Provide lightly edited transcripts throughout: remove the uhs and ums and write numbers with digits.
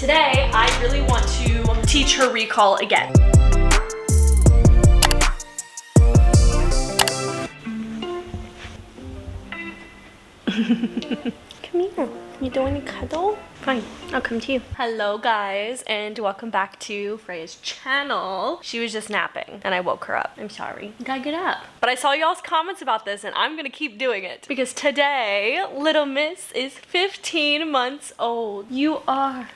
Today, I really want to teach her recall again. Come here. You don't want to cuddle? Fine, I'll come to you. Hello guys, and welcome back to Freya's channel. She was just napping and I woke her up. I'm sorry. You gotta get up. But I saw y'all's comments about this and I'm gonna keep doing it because today, little miss is 15 months old. You are.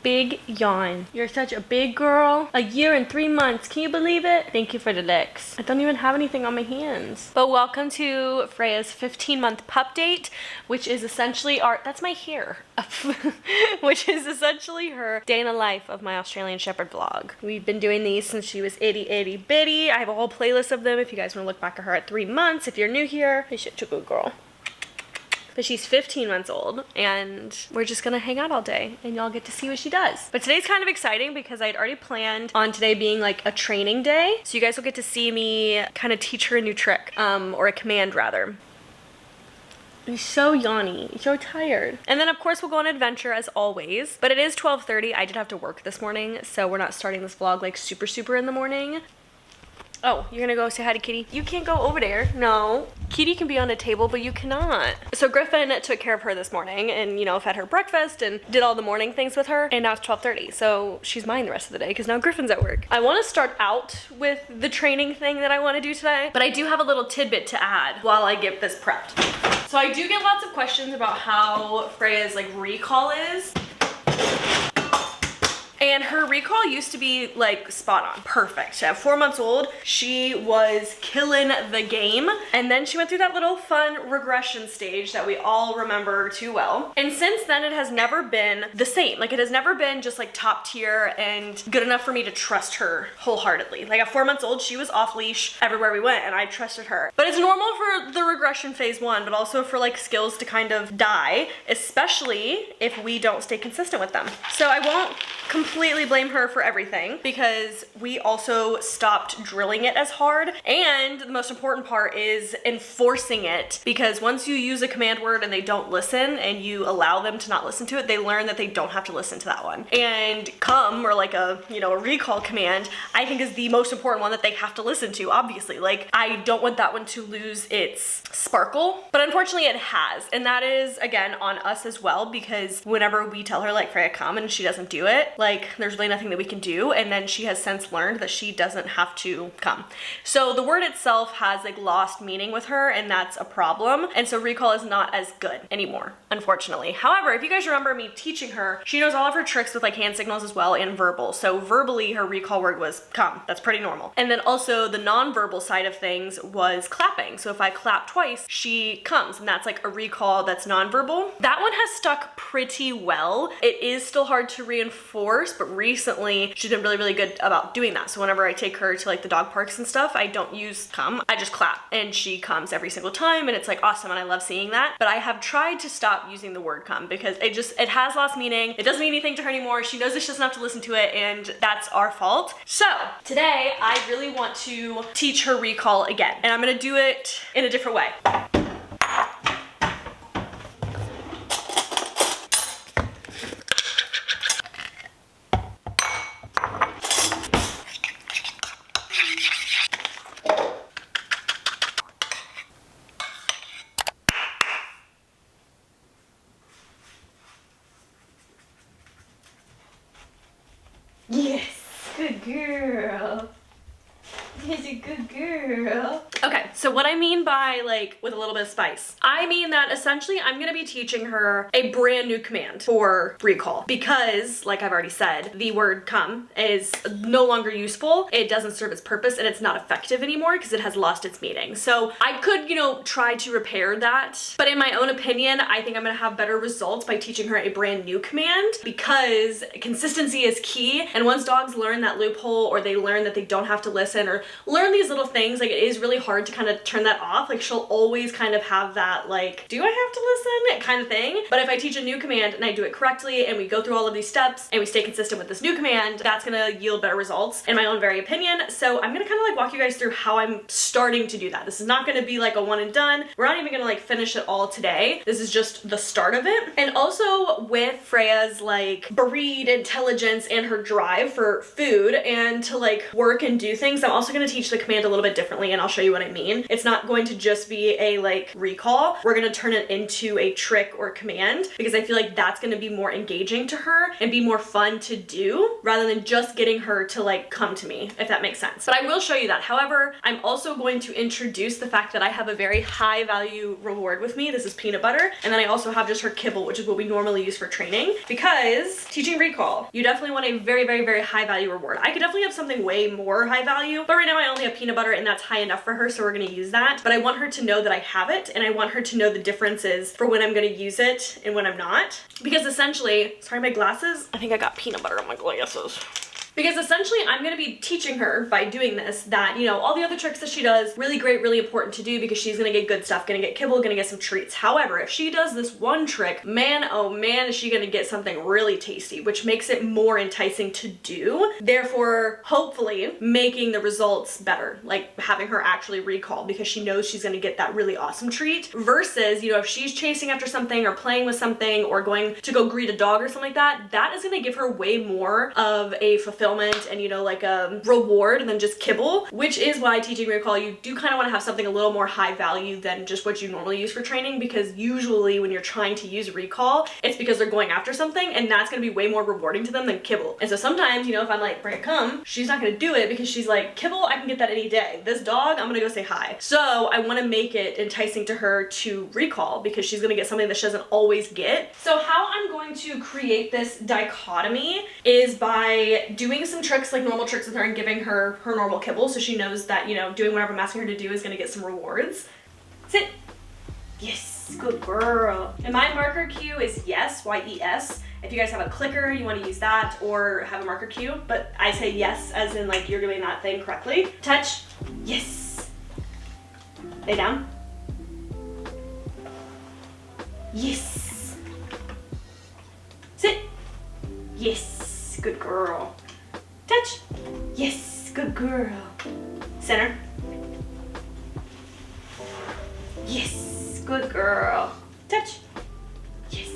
Big yawn. You're such a big girl. A year and 3 months. Can you believe it? Thank you for the licks. I don't even have anything on my hands. But welcome to Freya's 15-month pup date, which is essentially that's my hair. Which is essentially her day in the life of my Australian Shepherd vlog. We've been doing these since she was itty bitty. I have a whole playlist of them if you guys want to look back at her at 3 months. If you're new here, you're such a good girl. But she's 15 months old and we're just gonna hang out all day and y'all get to see what she does. But today's kind of exciting because I'd already planned on today being like a training day. So you guys will get to see me kind of teach her a new trick, or a command rather. You're so yawny, you're so tired. And then of course we'll go on an adventure as always. But it is 12:30, I did have to work this morning, so we're not starting this vlog like super in the morning. Oh, you're gonna go say hi to Kitty? You can't go over there. No. Kitty can be on a table, but you cannot. So Griffin took care of her this morning and, you know, fed her breakfast and did all the morning things with her. And now it's 12:30, so she's mine the rest of the day because now Griffin's at work. I want to start out with the training thing that I want to do today, but I do have a little tidbit to add while I get this prepped. So I do get lots of questions about how Freya's like recall is. And her recall used to be like spot on, perfect. At 4 months old, she was killing the game. And then she went through that little fun regression stage that we all remember too well. And since then, it has never been the same. Like it has never been just like top tier and good enough for me to trust her wholeheartedly. Like at 4 months old, she was off leash everywhere we went and I trusted her. But it's normal for the regression phase 1, but also for like skills to kind of die, especially if we don't stay consistent with them. So I won't completely blame her for everything because we also stopped drilling it as hard, and the most important part is enforcing it, because once you use a command word and they don't listen and you allow them to not listen to it, they learn that they don't have to listen to that one. And come, or like a, you know, a recall command, I think is the most important one that they have to listen to, obviously. Like I don't want that one to lose its sparkle, but unfortunately it has, and that is again on us as well, because whenever we tell her like Freya come and she doesn't do it, like there's really nothing that we can do, and then she has since learned that she doesn't have to come. So the word itself has like lost meaning with her, and that's a problem, and so recall is not as good anymore, unfortunately. However, if you guys remember me teaching her, she knows all of her tricks with like hand signals as well and verbal. So verbally her recall word was come. That's pretty normal. And then also the non-verbal side of things was clapping. So if I clap twice, she comes, and that's like a recall that's non-verbal. That one has stuck pretty well. It is still hard to reinforce, but recently she's been really good about doing that. So whenever I take her to like the dog parks and stuff, I don't use come, I just clap, and she comes every single time, and it's like awesome, and I love seeing that. But I have tried to stop using the word come because it has lost meaning. It doesn't mean anything to her anymore. She knows that she doesn't have to listen to it, and that's our fault. So today I really want to teach her recall again, and I'm gonna do it in a different way. Yes, good girl. He's a good girl. Okay, so what I mean by like with a little bit of spice, I mean that essentially I'm gonna be teaching her a brand new command for recall, because like I've already said, the word come is no longer useful. It doesn't serve its purpose, and it's not effective anymore because it has lost its meaning. So I could, you know, try to repair that, but in my own opinion, I think I'm gonna have better results by teaching her a brand new command, because consistency is key. And once dogs learn that loophole, or they learn that they don't have to listen, or learn these little things, like it is really hard to kind kind of turn that off. Like she'll always kind of have that like, do I have to listen kind of thing. But if I teach a new command and I do it correctly and we go through all of these steps and we stay consistent with this new command, that's gonna yield better results in my own very opinion. So I'm gonna kind of like walk you guys through how I'm starting to do that. This is not gonna be like a one and done. We're not even gonna like finish it all today. This is just the start of it. And also with Freya's like breed intelligence and her drive for food and to like work and do things, I'm also gonna teach the command a little bit differently, and I'll show you what I mean. It's not going to just be a like recall. We're gonna turn it into a trick or command because I feel like that's gonna be more engaging to her and be more fun to do rather than just getting her to like come to me, if that makes sense. But I will show you that. However, I'm also going to introduce the fact that I have a very high value reward with me. This is peanut butter. And then I also have just her kibble, which is what we normally use for training, because teaching recall, you definitely want a very, very, very high value reward. I could definitely have something way more high value, but right now I only have peanut butter and that's high enough for her. So we're going to use that. But I want her to know that I have it, and I want her to know the differences for when I'm going to use it and when I'm not. Because essentially, sorry, my glasses, I think I got peanut butter on my glasses. Because essentially I'm gonna be teaching her by doing this that, you know, all the other tricks that she does, really great, really important to do because she's gonna get good stuff, gonna get kibble, gonna get some treats. However, if she does this one trick, man, oh man, is she gonna get something really tasty, which makes it more enticing to do. Therefore, hopefully making the results better, like having her actually recall because she knows she's gonna get that really awesome treat versus, you know, if she's chasing after something or playing with something or going to go greet a dog or something like that, that is gonna give her way more of a fulfillment and, you know, like a reward than just kibble, which is why teaching recall, you do kind of want to have something a little more high value than just what you normally use for training, because usually when you're trying to use recall, it's because they're going after something and that's going to be way more rewarding to them than kibble. And so sometimes, you know, if I'm like, Freya, come, she's not going to do it because she's like, kibble, I can get that any day. This dog, I'm going to go say hi. So I want to make it enticing to her to recall because she's going to get something that she doesn't always get. So how I'm going to create this dichotomy is by doing some tricks like normal tricks with her and giving her her normal kibble so she knows that, you know, doing whatever I'm asking her to do is going to get some rewards. Sit. Yes, good girl. And my marker cue is yes, Y-E-S. If you guys have a clicker, you want to use that or have a marker cue, but I say yes as in like you're doing that thing correctly. Touch. Yes. Lay down. Yes. Sit. Yes, good girl. Touch. Yes, good girl. Center. Yes, good girl. Touch. Yes.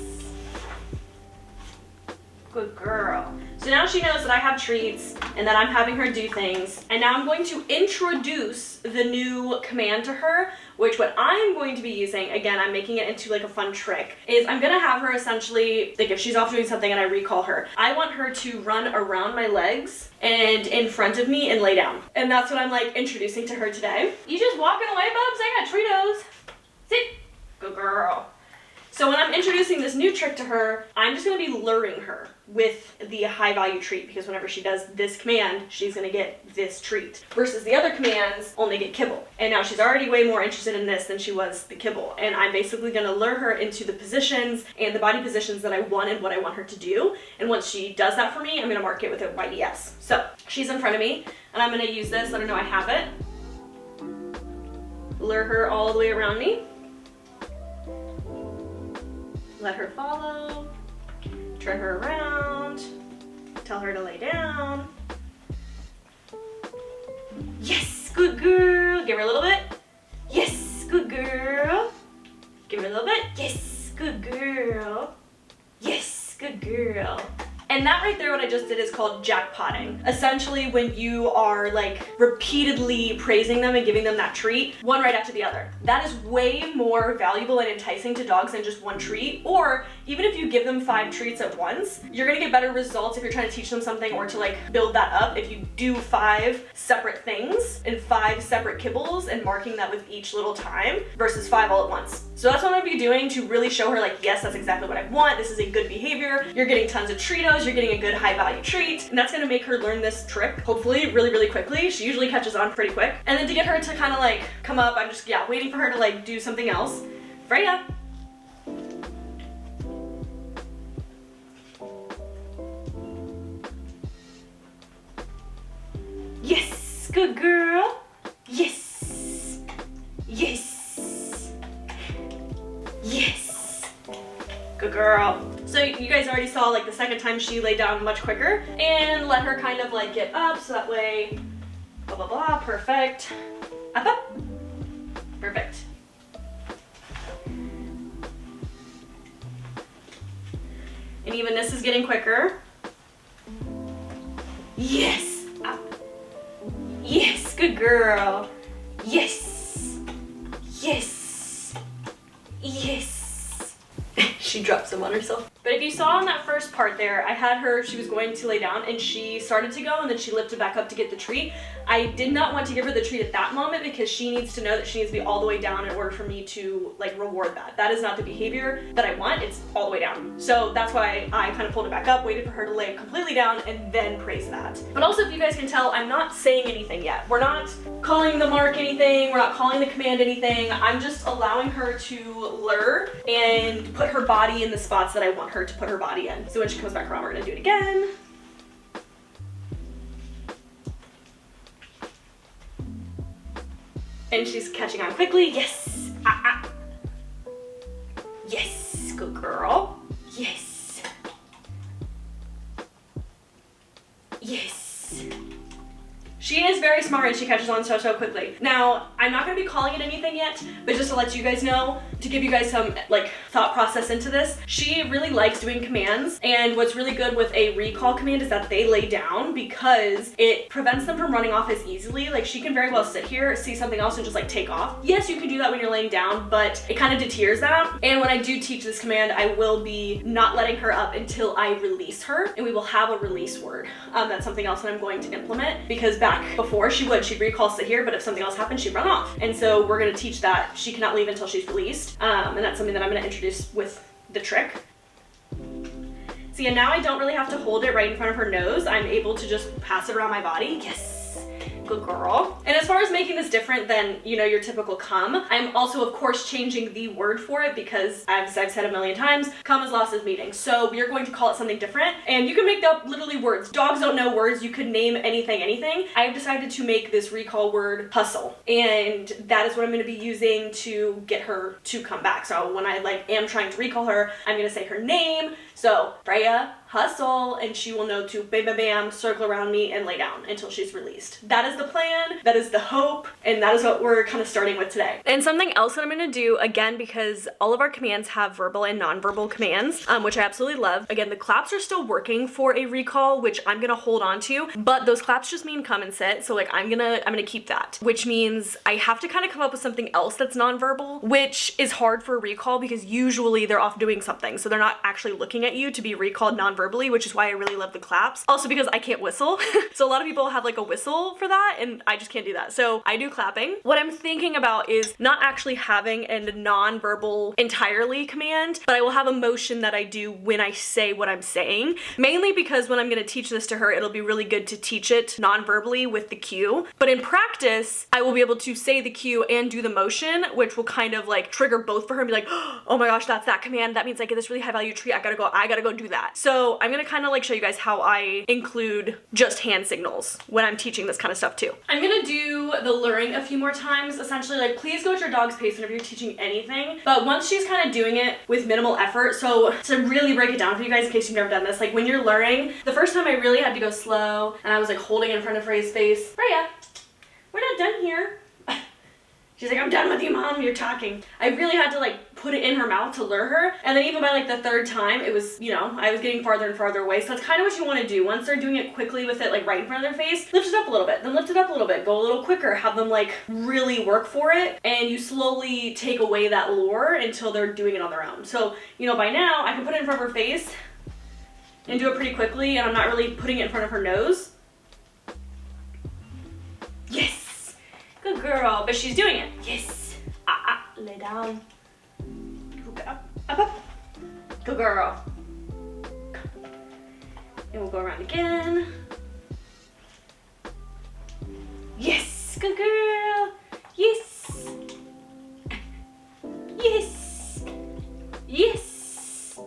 Good girl. So now she knows that I have treats and that I'm having her do things. And now I'm going to introduce the new command to her, which what I'm going to be using, again, I'm making it into like a fun trick, is I'm gonna have her essentially, like if she's off doing something and I recall her, I want her to run around my legs and in front of me and lay down. And that's what I'm like introducing to her today. You just walking away, Bubs? I got Tritos. Sit. Good girl. So when I'm introducing this new trick to her, I'm just gonna be luring her with the high value treat because whenever she does this command, she's gonna get this treat. Versus the other commands only get kibble. And now she's already way more interested in this than she was the kibble. And I'm basically gonna lure her into the positions and the body positions that I want and what I want her to do. And once she does that for me, I'm gonna mark it with a Y-E-S. So she's in front of me and I'm gonna use this, let her know I have it. Lure her all the way around me. Let her follow, turn her around, tell her to lay down. Yes, good girl. Give her a little bit. Yes, good girl. Give her a little bit. Yes, good girl. Yes, good girl. And that right there, what I just did is called jackpotting. Essentially, when you are like repeatedly praising them and giving them that treat, one right after the other. That is way more valuable and enticing to dogs than just one treat. Or even if you give them 5 treats at once, you're gonna get better results if you're trying to teach them something or to like build that up. If you do 5 separate things and 5 separate kibbles and marking that with each little time versus 5 all at once. So that's what I'm gonna be doing to really show her like, yes, that's exactly what I want. This is a good behavior. You're getting tons of Tritos. You're getting a good high value treat, and that's gonna make her learn this trick hopefully really, really quickly. She usually catches on pretty quick. And then to get her to kind of like come up, I'm just, yeah, waiting for her to like do something else. Freya. Yes, good girl. Yes. saw like the second time she laid down much quicker, and let her kind of like get up so that way, blah, blah, blah, perfect. Up, up, perfect. And even this is getting quicker. Yes, up. Yes, good girl. Yes, yes, yes. She dropped some on herself. But if you saw in that first part there, I had her, she was going to lay down and she started to go and then she lifted back up to get the treat. I did not want to give her the treat at that moment because she needs to know that she needs to be all the way down in order for me to like reward that. That is not the behavior that I want, it's all the way down. So that's why I kind of pulled it back up, waited for her to lay completely down and then praise that. But also if you guys can tell, I'm not saying anything yet. We're not calling the mark anything, we're not calling the command anything. I'm just allowing her to lure and put her body in the spots that I want her to put her body in. So when she comes back around, we're gonna do it again. And she's catching on quickly. Yes. Ah, ah. Yes. Good girl. Yes. Yes. She is very smart and she catches on so quickly. Now, I'm not gonna be calling it anything yet, but just to let you guys know, to give you guys some like thought process into this, she really likes doing commands. And what's really good with a recall command is that they lay down because it prevents them from running off as easily. Like she can very well sit here, see something else and just like take off. Yes, you can do that when you're laying down, but it kind of deters that. And when I do teach this command, I will be not letting her up until I release her, and we will have a release word. That's something else that I'm going to implement because back before she'd recall sit here, but if something else happened, she'd run off. And so we're gonna teach that she cannot leave until she's released. And that's something that I'm gonna introduce with the trick. So yeah, now I don't really have to hold it right in front of her nose. I'm able to just pass it around my body. Yes. Good girl. And as far as making this different than, you know, your typical come, I'm also of course changing the word for it because as I've said a million times, come is lost as meaning. So we are going to call it something different, and you can make up literally words. Dogs don't know words. You could name anything. I've decided to make this recall word hustle, and that is what I'm going to be using to get her to come back. So when I like am trying to recall her, I'm going to say her name. So Freya, hustle, and she will know to bam, bam, bam, circle around me and lay down until she's released. That is the plan, that is the hope, and that is what we're kind of starting with today. And something else that I'm gonna do, again, because all of our commands have verbal and non-verbal commands, which I absolutely love. Again, the claps are still working for a recall, which I'm gonna hold on to, but those claps just mean come and sit, so like I'm gonna keep that, which means I have to kind of come up with something else that's non-verbal, which is hard for a recall because usually they're off doing something, so they're not actually looking at you to be recalled non-verbally, which is why I really love the claps. Also because I can't whistle. So a lot of people have like a whistle for that and I just can't do that. So I do clapping. What I'm thinking about is not actually having a non-verbal entirely command, but I will have a motion that I do when I say what I'm saying, mainly because when I'm going to teach this to her, it'll be really good to teach it non-verbally with the cue. But in practice, I will be able to say the cue and do the motion, which will kind of like trigger both for her and be like, oh my gosh, that's that command. That means I get this really high value treat. I gotta go do that. So I'm gonna kind of like show you guys how I include just hand signals when I'm teaching this kind of stuff too. I'm gonna do the luring a few more times. Essentially, like, please go at your dog's pace whenever you're teaching anything. But once she's kind of doing it with minimal effort, so to really break it down for you guys in case you've never done this, like when you're luring, the first time I really had to go slow and I was like holding in front of Freya's face. Freya, we're not done here. She's like, I'm done with you, Mom, you're talking. I really had to like put it in her mouth to lure her. And then even by like the third time, it was, you know, I was getting farther and farther away. So that's kind of what you want to do. Once they're doing it quickly with it like right in front of their face, lift it up a little bit, then lift it up a little bit, go a little quicker, have them like really work for it. And you slowly take away that lure until they're doing it on their own. So, you know, by now I can put it in front of her face and do it pretty quickly. And I'm not really putting it in front of her nose. Yes. Good girl, but she's doing it. Yes. Lay down. Up. Good girl. And we'll go around again. Yes. Good girl. Yes. Yes. Yes.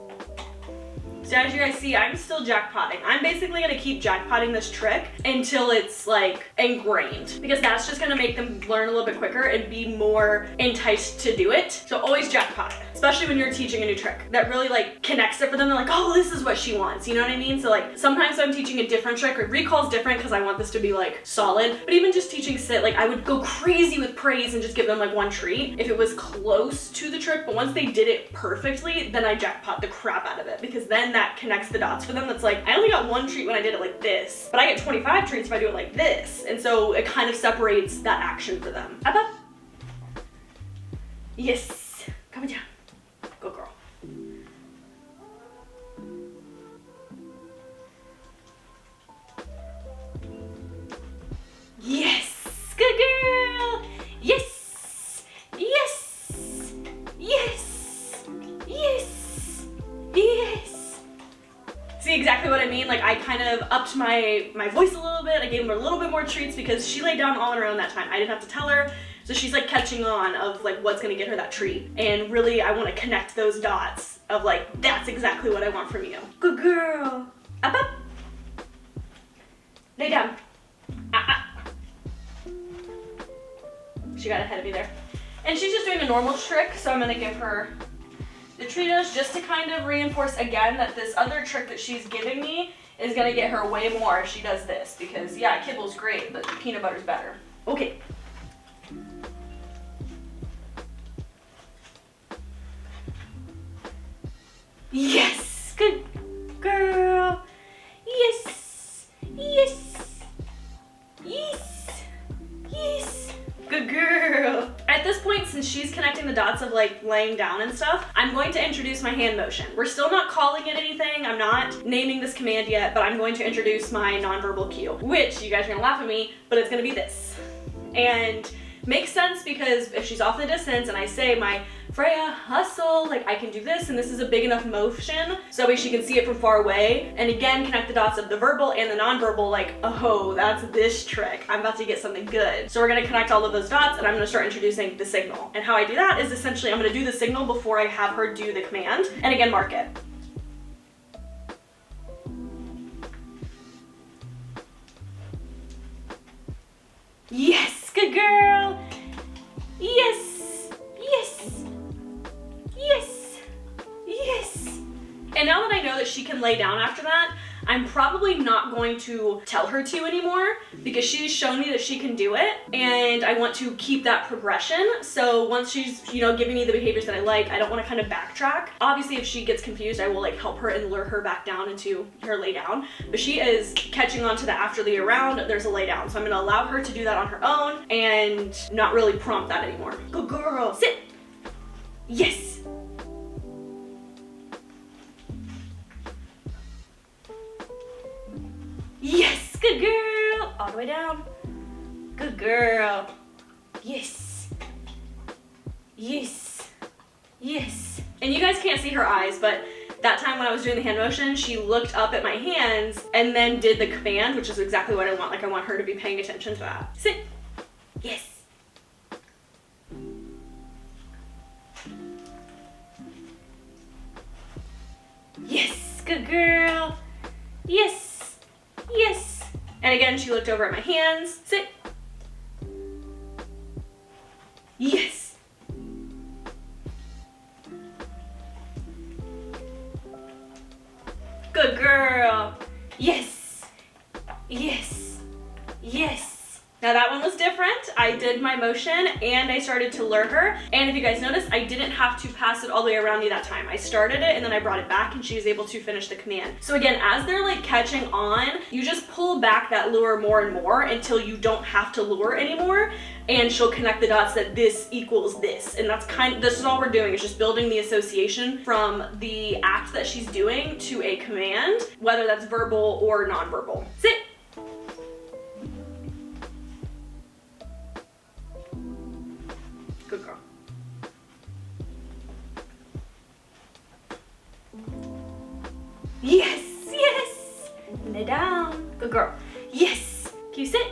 So as you guys see, see, I'm still jackpotting. I'm basically gonna keep jackpotting this trick until it's like ingrained, because that's just gonna make them learn a little bit quicker and be more enticed to do it. So always jackpot, especially when you're teaching a new trick that really like connects it for them. They're like, oh, this is what she wants. You know what I mean? So like sometimes I'm teaching a different trick, or recall's different because I want this to be like solid, but even just teaching sit, like I would go crazy with praise and just give them like one treat if it was close to the trick. But once they did it perfectly, then I jackpot the crap out of it, because then that connects the dots for them. That's like, I only got one treat when I did it like this, but I get 25 treats if I do it like this. And so it kind of separates that action for them. Up, up. Yes, coming down. Go girl. Yes, good girl. Yes, yes, yes, yes, yes. See exactly what I mean? Like I kind of upped my voice a little bit. I gave her a little bit more treats because she laid down all on her own that time. I didn't have to tell her. So she's like catching on of like what's gonna get her that treat. And really I wanna connect those dots of like, that's exactly what I want from you. Good girl. Up, up. Lay down. Ah, ah. She got ahead of me there. And she's just doing a normal trick, so I'm gonna give her the Tritos just to kind of reinforce again that this other trick that she's giving me is gonna get her way more if she does this, because yeah, kibble's great, but peanut butter's better. Okay. Yes, good girl. Yes, yes, yes, yes, good girl. At this point, since she's connecting the dots of like laying down and stuff, I'm going to introduce my hand motion. We're still not calling it anything. I'm not naming this command yet, but I'm going to introduce my nonverbal cue, which you guys are gonna laugh at me, but it's gonna be this. And makes sense because if she's off in the distance and I say my Freya, hustle, like I can do this, and this is a big enough motion so that way she can see it from far away. And again, connect the dots of the verbal and the nonverbal, like, oh, that's this trick. I'm about to get something good. So we're gonna connect all of those dots and I'm gonna start introducing the signal. And how I do that is essentially I'm gonna do the signal before I have her do the command. And again, mark it. Yes, good girl. Yes, yes, yes, yes. And now that I know that she can lay down after that, I'm probably not going to tell her to anymore because she's shown me that she can do it and I want to keep that progression. So once she's, you know, giving me the behaviors that I like, I don't want to kind of backtrack. Obviously, if she gets confused, I will like help her and lure her back down into her lay down. But she is catching on to the after the around, there's a lay down. So I'm going to allow her to do that on her own and not really prompt that anymore. Good girl. Sit. Yes. Yes, good girl. All the way down. Good girl. Yes. Yes. Yes. And you guys can't see her eyes, but that time when I was doing the hand motion, she looked up at my hands and then did the command, which is exactly what I want. Like I want her to be paying attention to that. Sit. Yes. Yes, good girl. Yes. Yes. And again, she looked over at my hands. Sit. Yes. Good girl. Yes. Yes. Yes. Now that one was different. I did my motion and I started to lure her. And if you guys notice, I didn't have to pass it all the way around me that time. I started it and then I brought it back and she was able to finish the command. So again, as they're like catching on, you just pull back that lure more and more until you don't have to lure anymore. And she'll connect the dots that this equals this. And that's this is all we're doing, is just building the association from the act that she's doing to a command, whether that's verbal or nonverbal. Sit. Good girl. Yes, yes. Lay down. Good girl. Yes. Can you sit?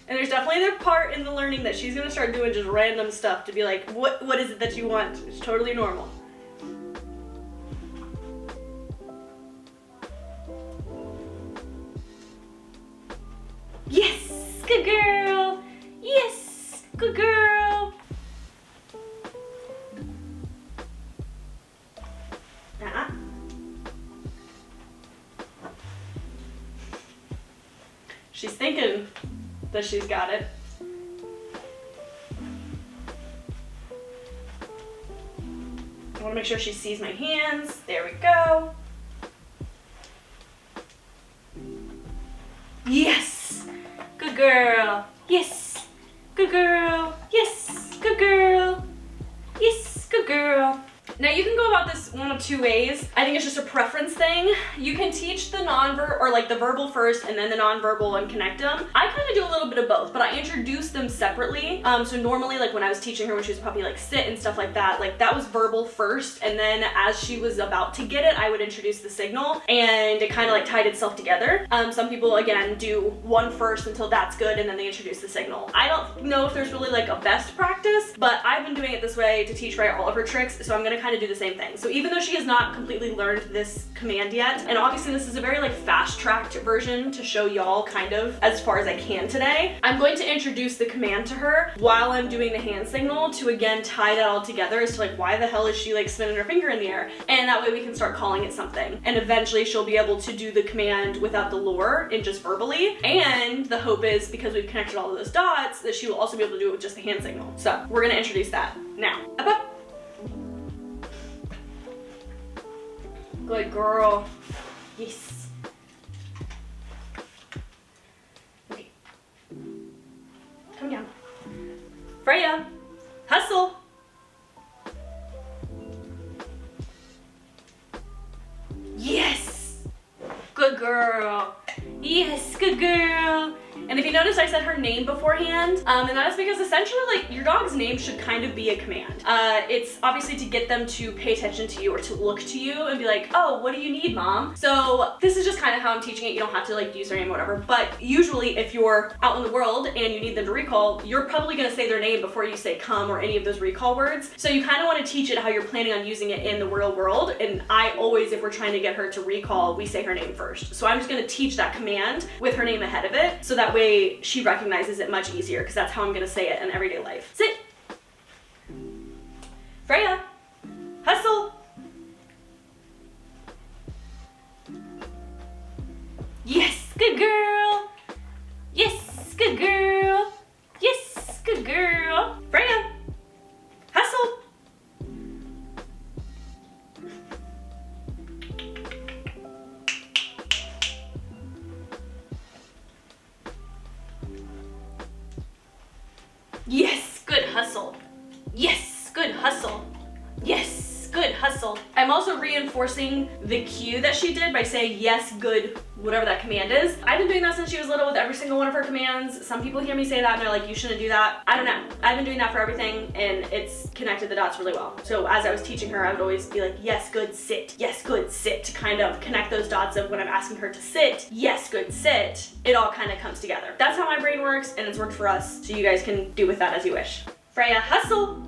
And there's definitely the part in the learning that she's gonna start doing just random stuff to be like, what is it that you want? It's totally normal. Yes, good girl. Yes, good girl. She's thinking that she's got it. I want to make sure she sees my hands. There we go. Yes, good girl. Yes, good girl. Yes, good girl. Yes, good girl. Now you can go about this one of two ways. I think it's just a preference thing. You can teach the non-verbal or like the verbal first and then the non-verbal and connect them. I kind of do a little bit of both, but I introduce them separately. So normally like when I was teaching her when she was a puppy, like sit and stuff like that was verbal first. And then as she was about to get it, I would introduce the signal and it kind of like tied itself together. Some people again do one first until that's good and then they introduce the signal. I don't know if there's really like a best practice, but I've been doing it this way to teach Freya all of her tricks. So I'm gonna kind of do the same thing. So even though she has not completely learned this command yet, and obviously this is a very like fast-tracked version to show y'all kind of as far as I can today, I'm going to introduce the command to her while I'm doing the hand signal to again tie that all together as to like why the hell is she like spinning her finger in the air, and that way we can start calling it something, and eventually she'll be able to do the command without the lure and just verbally. And the hope is because we've connected all of those dots that she will also be able to do it with just the hand signal. So we're gonna introduce that now. Up, up. Good girl. Yes. Okay. Come down. Freya, hustle. Yes. Good girl. Yes, good girl. And if you notice, I said her name beforehand, and that is because essentially like your dog's name should kind of be a command. It's obviously to get them to pay attention to you or to look to you and be like, oh, what do you need, mom? So this is just kind of how I'm teaching it. You don't have to like use their name or whatever, but usually if you're out in the world and you need them to recall, you're probably gonna say their name before you say come or any of those recall words. So you kind of want to teach it how you're planning on using it in the real world. And I always, if we're trying to get her to recall, we say her name first. So I'm just gonna teach that command with her name ahead of it, so that way she recognizes it much easier, because that's how I'm gonna say it in everyday life. Sit. Freya, hustle. Yes, good girl. Yes, good girl. Yes, good girl. Freya, hustle. Yes, good hustle. Yes, good hustle. Yes, good hustle. I'm also reinforcing the cue that she did by saying yes, good, whatever that command is. I've been doing that since she was little with every single one of her commands. Some people hear me say that and they're like, you shouldn't do that. I don't know. I've been doing that for everything and it's connected the dots really well. So as I was teaching her, I would always be like, yes, good, sit. Yes, good, sit, to kind of connect those dots of when I'm asking her to sit. Yes, good, sit. It all kind of comes together. That's how my brain works and it's worked for us. So you guys can do with that as you wish. Freya, hustle.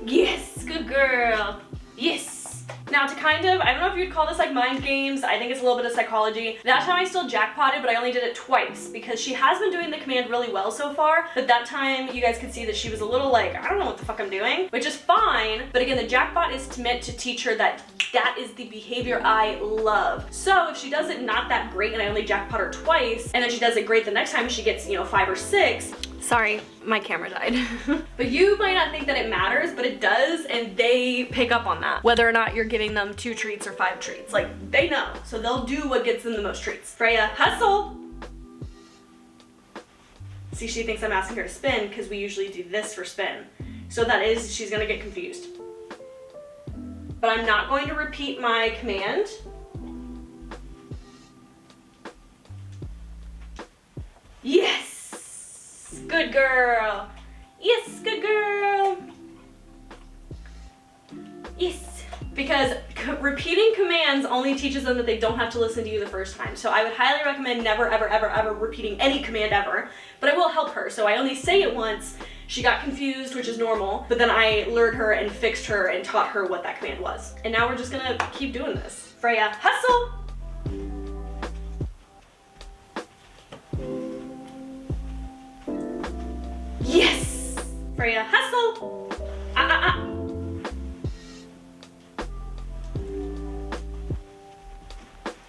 Yes, good girl. Yes. Now to kind of, I don't know if you'd call this like mind games, I think it's a little bit of psychology. That time I still jackpotted, but I only did it twice because she has been doing the command really well so far, but that time you guys could see that she was a little like, I don't know what the fuck I'm doing, which is fine, but again, the jackpot is meant to teach her that that is the behavior I love. So if she does it not that great and I only jackpot her twice, and then she does it great the next time she gets, 5 or 6, sorry, my camera died. But you might not think that it matters, but it does, and they pick up on that. Whether or not you're giving them 2 treats or 5 treats, like they know, so they'll do what gets them the most treats. Freya, hustle. See, she thinks I'm asking her to spin because we usually do this for spin. So that is, she's gonna get confused. But I'm not going to repeat my command. Yes, good girl. Yes, good girl. because repeating commands only teaches them that they don't have to listen to you the first time. So I would highly recommend never, ever, ever, ever repeating any command ever, but I will help her. So I only say it once. She got confused, which is normal, but then I lured her and fixed her and taught her what that command was. And now we're just gonna keep doing this. Freya, hustle! Yes! Freya, hustle! Ah, ah, ah.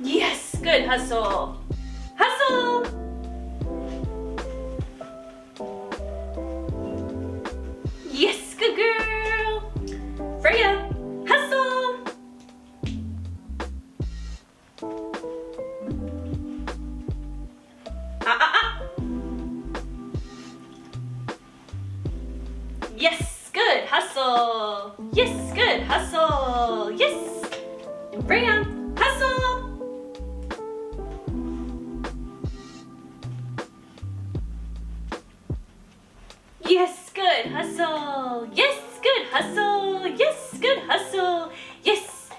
Yes, good, hustle. Hustle! Yes, good girl. Freya, hustle! Ah, ah, ah. Yes, good, hustle. Yes, good, hustle. Yes. Freya, hustle. Yes, good, hustle. Yes, good, hustle. Yes, good, hustle. Yes,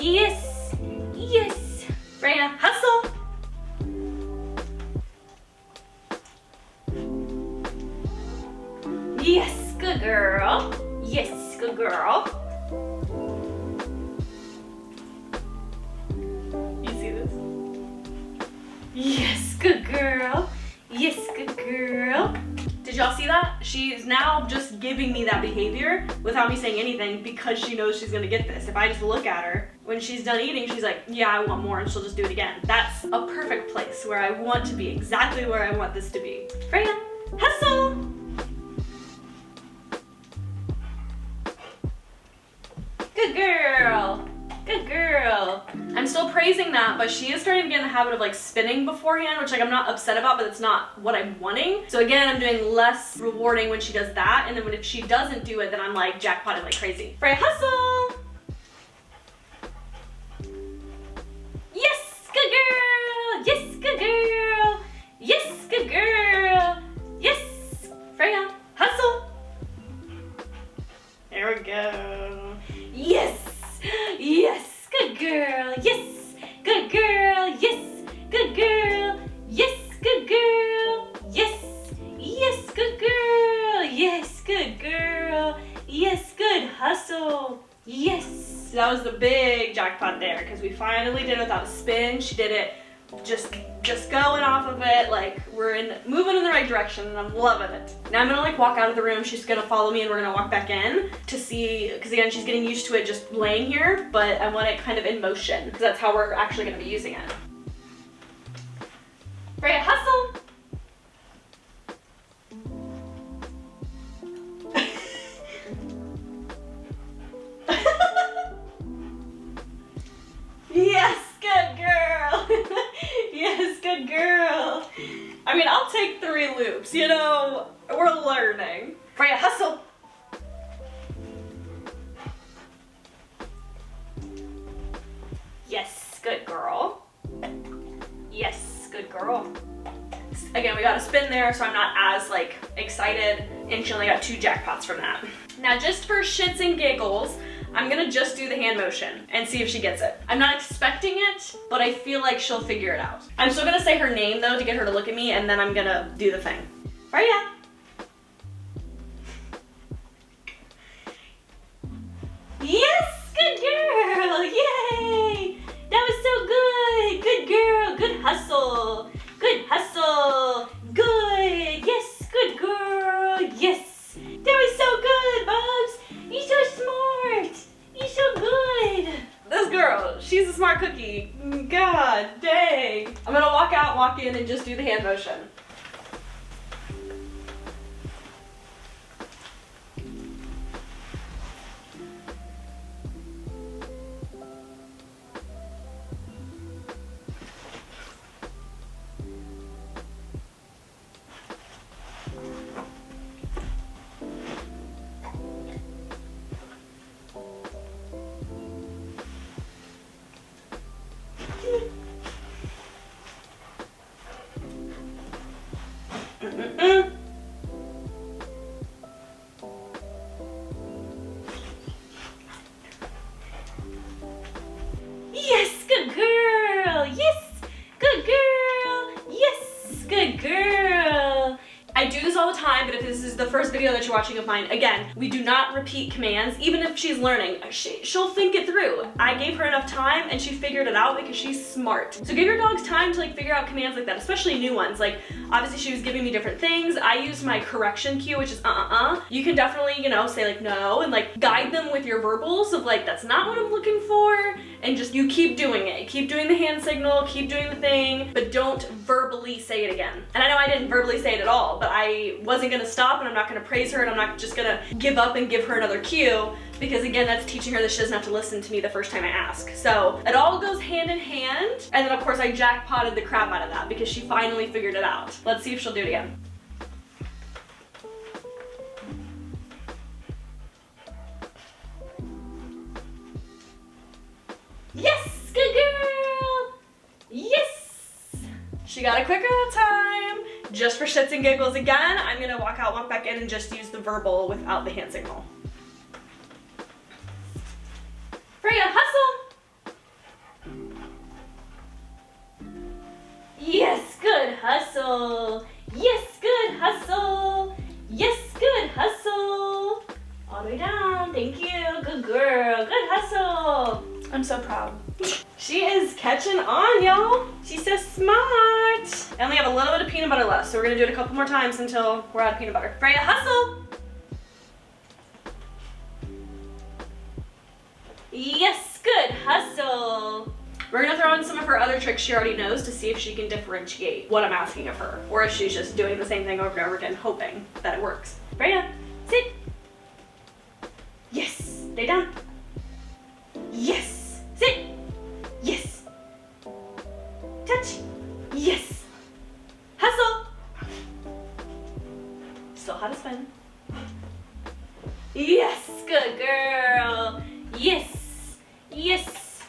yes, yes. Freya, hustle. Yes, good girl. Yes, good girl. You see this? Yes, good girl. Yes, good girl. Did y'all see that? She's now just giving me that behavior without me saying anything because she knows she's gonna get this. If I just look at her, when she's done eating, she's like, yeah, I want more, and she'll just do it again. That's a perfect place where I want to be, exactly where I want this to be. Freya, hustle! Good girl. Good girl. I'm still praising that, but she is starting to get in the habit of like spinning beforehand, which like I'm not upset about, but it's not what I'm wanting. So again, I'm doing less rewarding when she does that, and then if she doesn't do it, then I'm like jackpotting like crazy. Freya, hustle! Yes, good girl! Yes, good girl! Yes, good girl! Yes! Freya, hustle! There we go. Yes! Yes! Good girl! Yes! Good girl! Yes! Good girl! Yes! Good girl! Yes! Yes! Good girl! Yes! Good girl! Yes! Good hustle! Yes! That was the big jackpot there because we finally did it without a spin. She did it just going off of it, like we're moving in the right direction, and I'm loving it. Now I'm gonna like walk out of the room. She's gonna follow me and we're gonna walk back in to see, because again, she's getting used to it just laying here, but I want it kind of in motion because that's how we're actually gonna be using it. Freya, hustle! Yes, good girl! Yes, good girl! I mean, I'll take 3 loops, you know, we're learning. Freya, hustle! Yes, good girl. Yes, good girl. Again, we got a spin there, so I'm not as like excited, and she only got 2 jackpots from that. Now, just for shits and giggles, I'm gonna just do the hand motion and see if she gets it. I'm not expecting it, but I feel like she'll figure it out. I'm still gonna say her name though to get her to look at me, and then I'm gonna do the thing. Freya. Yes, good girl, yay! That was so good, good girl, good hustle, good hustle, good, yes, good girl, yes. That was so good, Bubs, you're so smart, you're so good. This girl, she's a smart cookie, god dang. I'm gonna walk out, walk in, and just do the hand motion. watching of mine, again, we do not repeat commands. Even if she's learning, she'll think it through. I gave her enough time and she figured it out because she's smart. So give your dogs time to like figure out commands like that, especially new ones. Like obviously she was giving me different things. I used my correction cue, which is You can definitely, you know, say like no and like guide them with your verbals of like, that's not what I'm looking for. And just, you keep doing it. Keep doing the hand signal, keep doing the thing, but don't verbally say it again. And I know I didn't verbally say it at all, but I wasn't gonna stop and I'm not gonna praise her and I'm not just gonna give up and give her another cue, because again, that's teaching her that she doesn't have to listen to me the first time I ask. So it all goes hand in hand. And then of course I jackpotted the crap out of that because she finally figured it out. Let's see if she'll do it again. Yes, good girl. Yes. She got it quicker that time. Just for shits and giggles again, I'm gonna walk out, walk back in and just use the verbal without the hand signal. Freya, hustle. Yes, good hustle. Yes, good hustle. Yes, good hustle. All the way down, thank you. Good girl, good hustle. I'm so proud. She is catching on, y'all. She's so smart. I only have a little bit of peanut butter left, so we're gonna do it a couple more times until we're out of peanut butter. Freya, hustle. Yes, good hustle. We're gonna throw in some of her other tricks she already knows to see if she can differentiate what I'm asking of her, or if she's just doing the same thing over and over again, hoping that it works. Freya, sit. Yes, lay down. Yes, sit. Yes. Touch. Yes. Hustle. Still how to spin. Yes, good girl. Yes. Yes.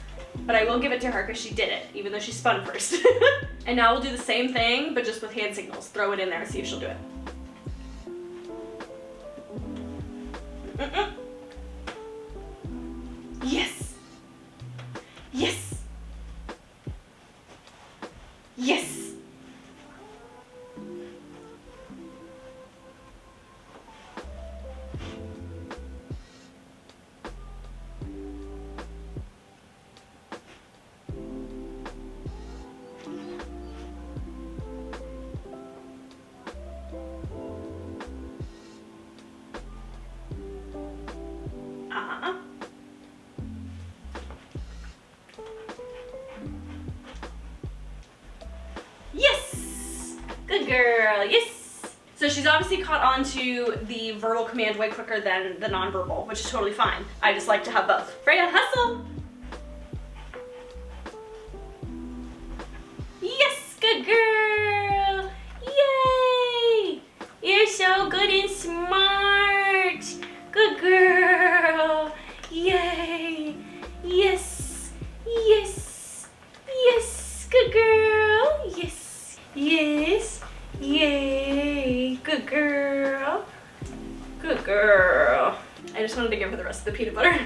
But I will give it to her because she did it, even though she spun first. And now we'll do the same thing, but just with hand signals. Throw it in there and see if she'll do it. Yes. Yes. Yes. Good girl, yes. So she's obviously caught on to the verbal command way quicker than the non-verbal, which is totally fine. I just like to have both. Freya, hustle. Yes, good girl. Yay. You're so good and smart. Good girl. Yay. Yes. Yes. Yes. Good girl. Yes. Yes. Yay. Good girl. Good girl. I just wanted to give her the rest of the peanut butter.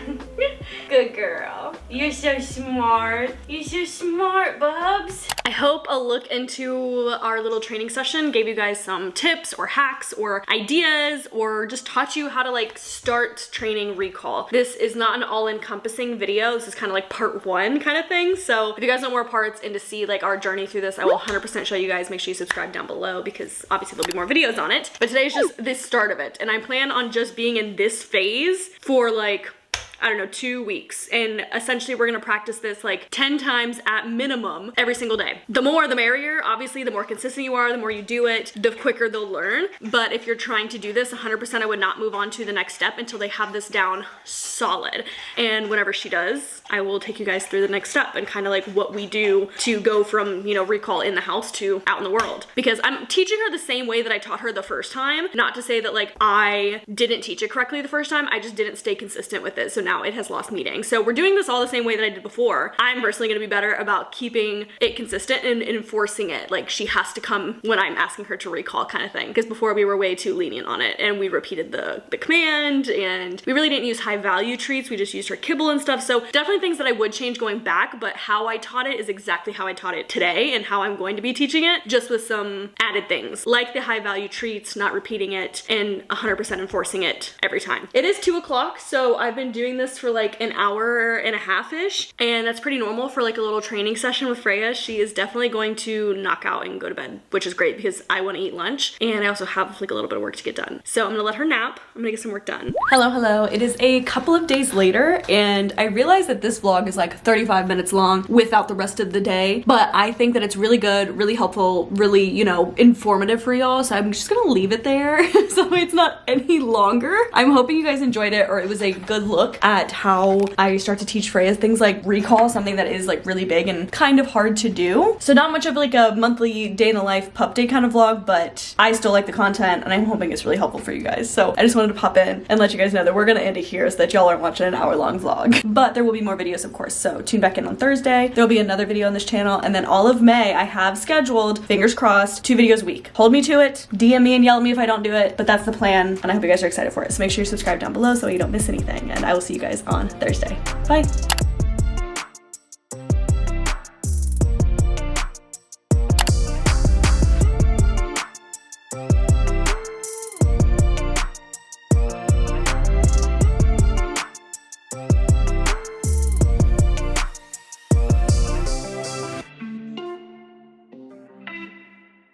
Good girl. You're so smart. You're so smart, Bubs. I hope a look into our little training session gave you guys some tips or hacks or ideas, or just taught you how to like start training recall. This is not an all-encompassing video. This is kind of like part one kind of thing. So if you guys want more parts and to see like our journey through this, I will 100% show you guys. Make sure you subscribe down below because obviously there'll be more videos on it. But today's just the start of it. And I plan on just being in this phase for like, I don't know, 2 weeks. And essentially we're gonna practice this like 10 times at minimum every single day. The more the merrier. Obviously the more consistent you are, the more you do it, the quicker they'll learn. But if you're trying to do this, 100% I would not move on to the next step until they have this down solid. And whenever she does, I will take you guys through the next step and kind of like what we do to go from, you know, recall in the house to out in the world. Because I'm teaching her the same way that I taught her the first time. Not to say that like I didn't teach it correctly the first time, I just didn't stay consistent with it. So now now it has lost meaning. So we're doing this all the same way that I did before. I'm personally gonna be better about keeping it consistent and enforcing it. Like she has to come when I'm asking her to recall kind of thing. Because before we were way too lenient on it and we repeated the command and we really didn't use high value treats. We just used her kibble and stuff. So definitely things that I would change going back, but how I taught it is exactly how I taught it today and how I'm going to be teaching it, just with some added things like the high value treats, not repeating it, and 100% enforcing it every time. It is 2 o'clock, so I've been doing this for like an hour and a half-ish, and that's pretty normal for like a little training session with Freya. She is definitely going to knock out and go to bed, which is great because I want to eat lunch and I also have like a little bit of work to get done. So I'm gonna let her nap. I'm gonna get some work done. Hello. It is a couple of days later and I realized that this vlog is like 35 minutes long without the rest of the day, but I think that it's really good, really helpful, really, you know, informative for y'all. So I'm just gonna leave it there so it's not any longer. I'm hoping you guys enjoyed it, or it was a good look at how I start to teach Freya things like recall, something that is like really big and kind of hard to do. So not much of like a monthly day in the life pup day kind of vlog, but I still like the content and I'm hoping it's really helpful for you guys. So I just wanted to pop in and let you guys know that we're gonna end it here so that y'all aren't watching an hour-long vlog. But there will be more videos, of course, so tune back in on Thursday. There will be another video on this channel, and then all of May I have scheduled, fingers crossed, 2 videos a week. Hold me to it, DM me and yell at me if I don't do it, but that's the plan and I hope you guys are excited for it. So make sure you subscribe down below so you don't miss anything, and I will see you guys on Thursday. Bye.